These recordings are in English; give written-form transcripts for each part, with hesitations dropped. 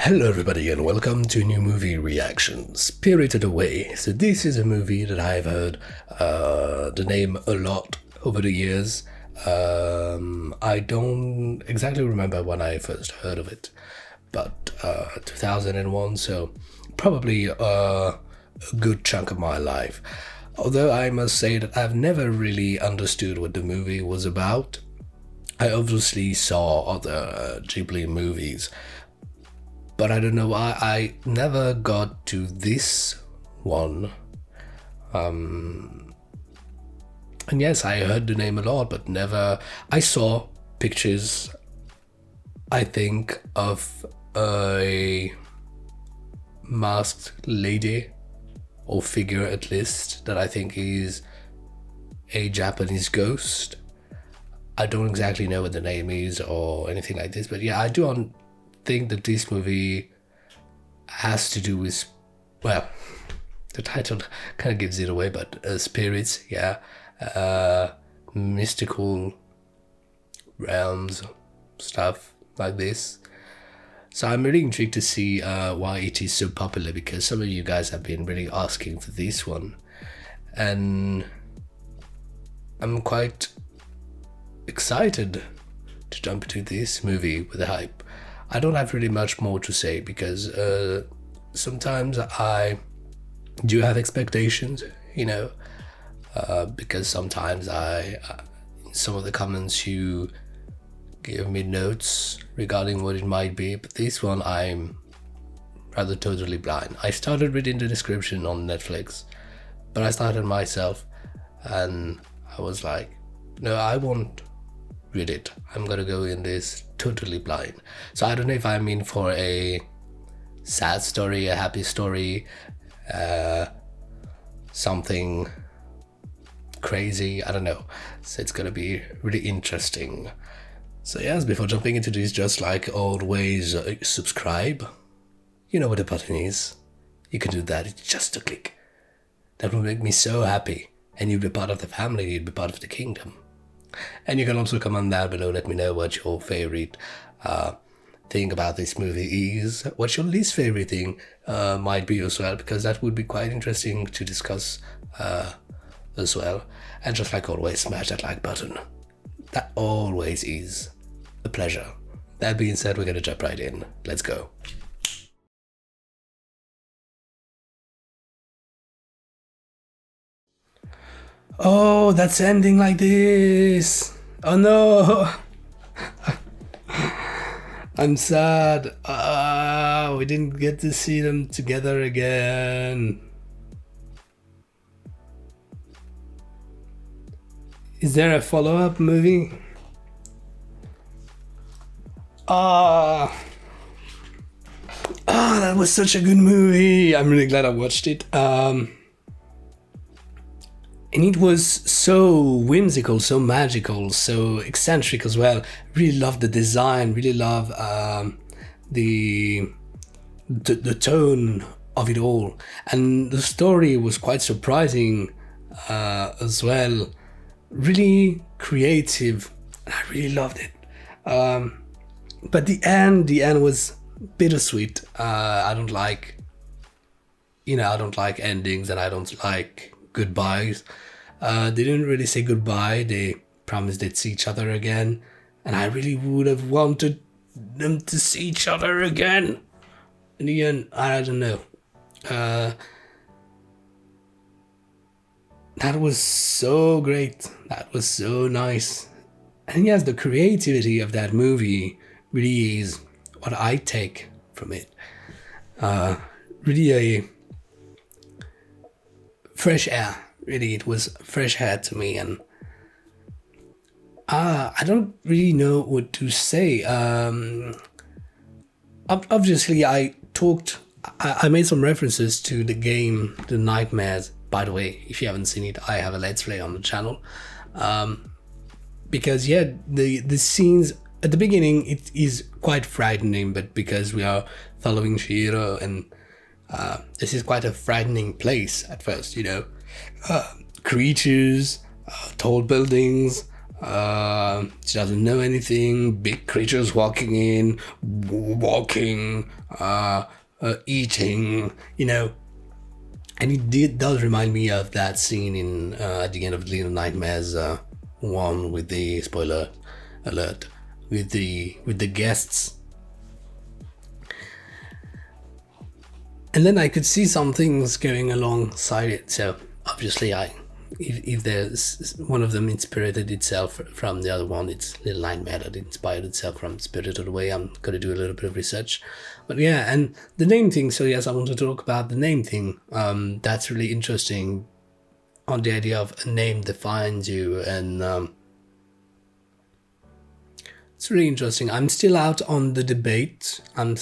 Hello everybody and welcome to a new movie reaction, Spirited Away. So this is a movie that I've heard the name a lot over the years. I don't exactly remember when I first heard of it, but 2001, so probably a good chunk of my life. Although I must say that I've never really understood what the movie was about. I obviously saw other Ghibli movies, but I don't know why I never got to this one. And yes, I heard the name a lot, but never. I saw pictures, I think, of a masked lady or figure at least that I think is a Japanese ghost. I don't exactly know what the name is or anything like this, but yeah, I do think that this movie has to do with, well, the title kind of gives it away, but spirits, yeah, mystical realms, stuff like this. So I'm really intrigued to see why it is so popular, because some of you guys have been really asking for this one, and I'm quite excited to jump into this movie with the hype. I don't have really much more to say because sometimes I do have expectations, because sometimes some of the comments you give me notes regarding what it might be, but this one I'm rather totally blind. I started reading the description on Netflix, but I started myself and I was like, no, I won't read it. I'm gonna go in this totally blind. So I don't know if I'm in for a sad story, a happy story, something crazy, I don't know. So it's gonna be really interesting. So yes, before jumping into this, just like always, subscribe. You know what the button is. You can do that, it's just a click. That will make me so happy, and you'll be part of the family, you'll be part of the kingdom. And you can also comment down below, let me know what your favorite thing about this movie is, what your least favorite thing might be as well, because that would be quite interesting to discuss as well. And just like always, smash that like button. That always is a pleasure. That being said, we're gonna jump right in. Let's go. Oh, that's ending like this. Oh no. I'm sad. We didn't get to see them together again. Is there a follow-up movie? That was such a good movie. I'm really glad I watched it. And it was so whimsical, so magical, so eccentric as well. Really loved the design, really loved the tone of it all. And the story was quite surprising as well. Really creative. I really loved it. But the end was bittersweet. I don't like endings, and I don't like goodbyes. They didn't really say goodbye. They promised they'd see each other again, and I really would have wanted them to see each other again. In the end, I don't know. That was so great. That was so nice. And yes, the creativity of that movie really is what I take from it. Really a fresh air. Really, it was fresh air to me, and I don't really know what to say. Obviously, I made some references to the game, The Nightmares. By the way, if you haven't seen it, I have a Let's Play on the channel. Because yeah, the scenes at the beginning, it is quite frightening, but because we are following Shiro, and this is quite a frightening place at first, creatures, tall buildings, She doesn't know anything. Big creatures walking in, walking, eating, you know. And does remind me of that scene in at the end of Little Nightmares 1 with the spoiler alert with the guests. And then I could see some things going alongside it. So obviously, if there's one of them inspired itself from the other one, it's Little Nightmare that inspired itself from Spirited Away. I'm gonna do a little bit of research, but yeah, and the name thing. So yes, I want to talk about the name thing. That's really interesting. On the idea of a name defines you, and it's really interesting. I'm still out on the debate. I'm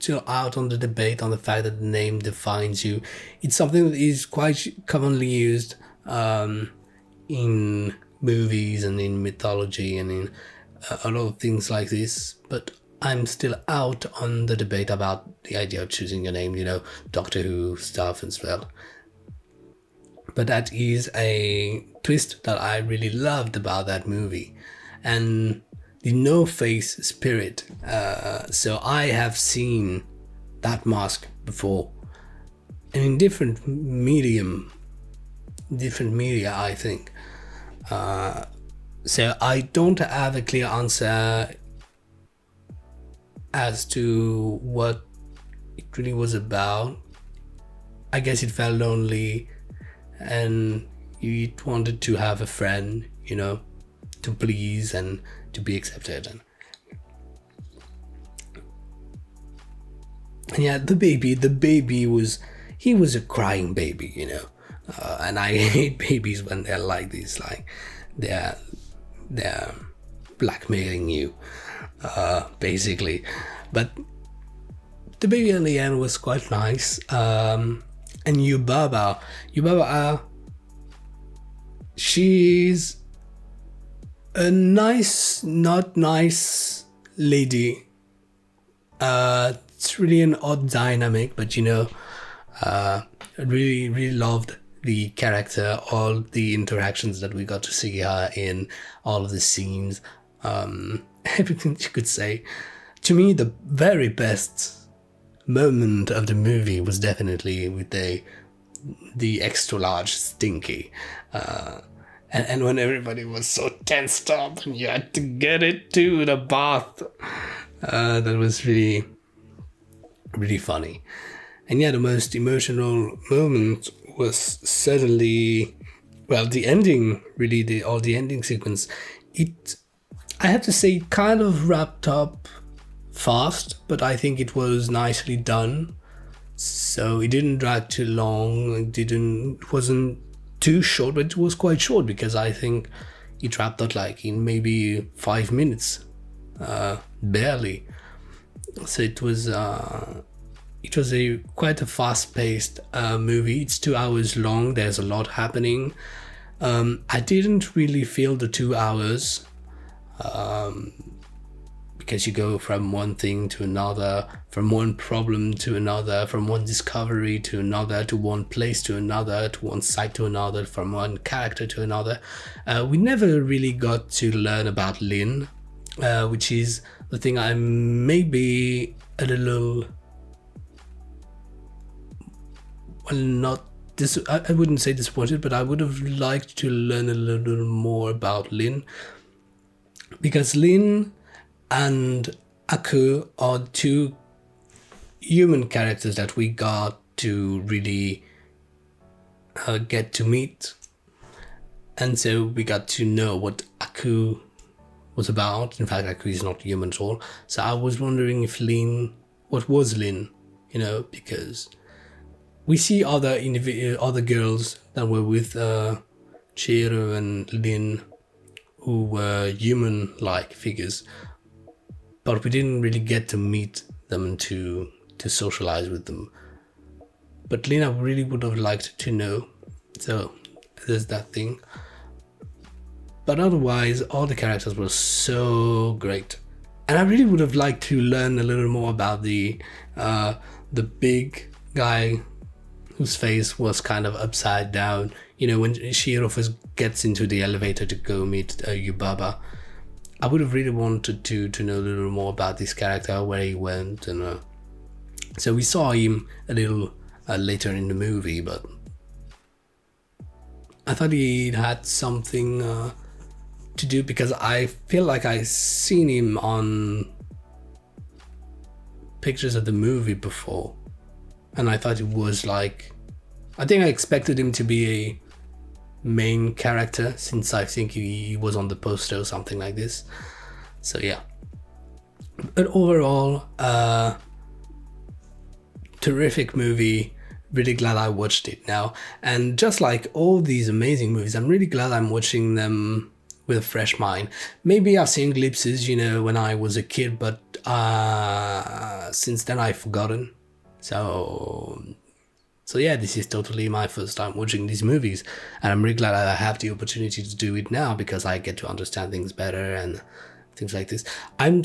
still out on the debate on the fact that the name defines you. It's something that is quite commonly used in movies and in mythology and in a lot of things like this, but I'm still out on the debate about the idea of choosing your name, you know, Doctor Who stuff and stuff. But that is a twist that I really loved about that movie. And the no-face spirit. So I have seen that mask before, and in different media, I think. So I don't have a clear answer as to what it really was about. I guess it felt lonely, and it wanted to have a friend, you know, to please and to be accepted. And yeah, the baby was a crying baby, you know, and I hate babies when they're like this, like they're blackmailing you, basically. But the baby in the end was quite nice. And Yubaba, she's a nice, not nice lady. It's really an odd dynamic, but you know, I really loved the character, all the interactions that we got to see her in, all of the scenes, everything you could say. To me, the very best moment of the movie was definitely with the extra large Stinky. And when everybody was so tensed up and you had to get it to the bath, that was really, really funny. And yeah, the most emotional moment was certainly, well, the ending, really, the ending sequence. I have to say, it kind of wrapped up fast, but I think it was nicely done. So it didn't drag too long. It wasn't too short, but it was quite short because I think it wrapped up like in maybe 5 minutes, barely. So it was quite a fast-paced movie. It's 2 hours long. There's a lot happening. I didn't really feel the 2 hours because you go from one thing to another, from one problem to another, from one discovery to another, to one place to another, to one site to another, from one character to another. We never really got to learn about Lynn, which is the thing I'm maybe a little, well, not this. I wouldn't say disappointed, but I would have liked to learn a little more about Lynn, because Lynn and Aku are two human characters that we got to really get to meet, and so we got to know what Aku was about. In fact, Aku is not human at all. So I was wondering if Lynn, what was Lynn, you know, because we see other girls that were with Chiro and Lynn, who were human-like figures, but we didn't really get to meet them and to socialize with them. But Lynn, I really would have liked to know. So there's that thing. But otherwise, all the characters were so great. And I really would have liked to learn a little more about the big guy whose face was kind of upside down, you know, when Shihiro first gets into the elevator to go meet Yubaba, I would have really wanted to know a little more about this character, where he went, and so we saw him a little later in the movie, but I thought he had something to do, because I feel like I've seen him on pictures of the movie before, and I thought it was like, I think I expected him to be a main character, since I think he was on the poster or something like this. So yeah, but overall, terrific movie. Really glad I watched it now, and just like all these amazing movies, I'm really glad I'm watching them with a fresh mind. Maybe I've seen glimpses, you know, when I was a kid, but since then I've forgotten. So yeah, this is totally my first time watching these movies, and I'm really glad I have the opportunity to do it now, because I get to understand things better and things like this. I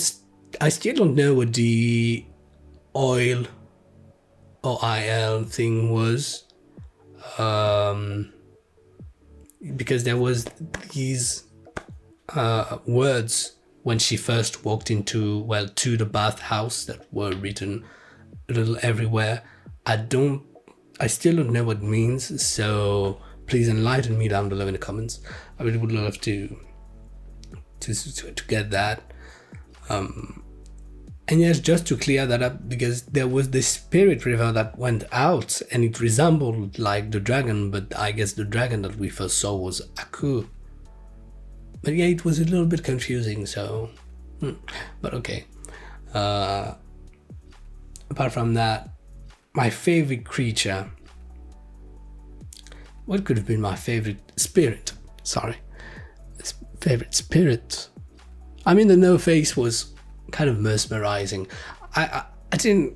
still don't know what the oil thing was, because there was these words when she first walked into, well, to the bathhouse, that were written a little everywhere. I still don't know what it means, so please enlighten me down below in the comments. I really would love to get that. And yes, just to clear that up, because there was this spirit river that went out, and it resembled like the dragon, but I guess the dragon that we first saw was Aku. But yeah, it was a little bit confusing, so but okay. Apart from that, my favorite creature, what could have been my favorite spirit? Favorite spirit. I mean, the no face was kind of mesmerizing. I didn't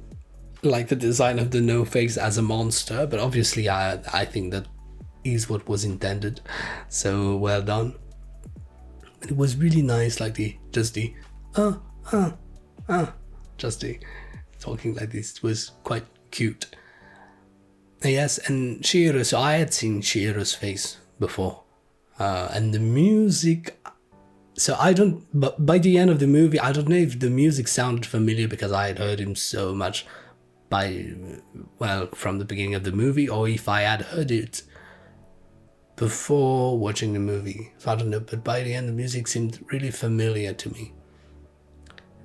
like the design of the no face as a monster, but obviously I think that is what was intended, so well done. But it was really nice, like just the talking like this. It was quite cute. Yes, and Chihiro, so I had seen Chihiro's face before, and the music, so but by the end of the movie, I don't know if the music sounded familiar, because I had heard him so much from the beginning of the movie, or if I had heard it before watching the movie, so I don't know, but by the end the music seemed really familiar to me,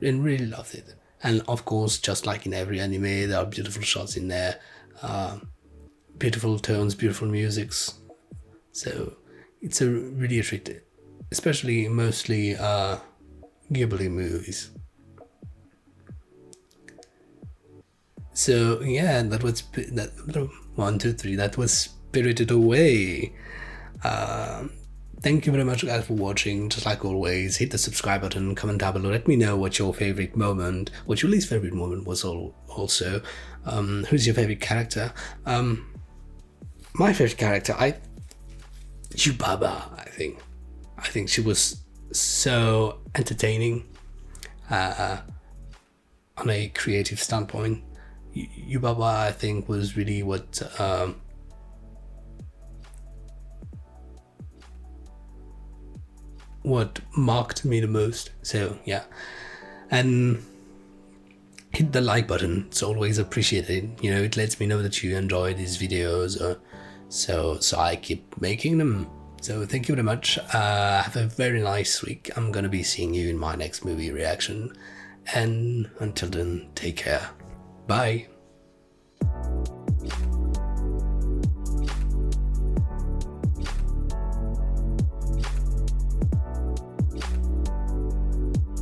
and really loved it. And of course, just like in every anime, there are beautiful shots in there, beautiful tones, beautiful musics, so it's a really attractive, especially mostly Ghibli movies. So yeah, that was that 1, 2, 3. That was Spirited Away. Thank you very much, guys, for watching. Just like always, hit the subscribe button, comment down below, let me know what your favorite moment, what your least favorite moment was. Also, who's your favorite character? My favorite character, Yubaba. I think she was so entertaining on a creative standpoint. Yubaba, I think, was really what marked me the most. So yeah, and hit the like button, it's always appreciated, you know, it lets me know that you enjoy these videos, so I keep making them. So thank you very much. Have a very nice week. I'm gonna be seeing you in my next movie reaction, and until then, take care. Bye.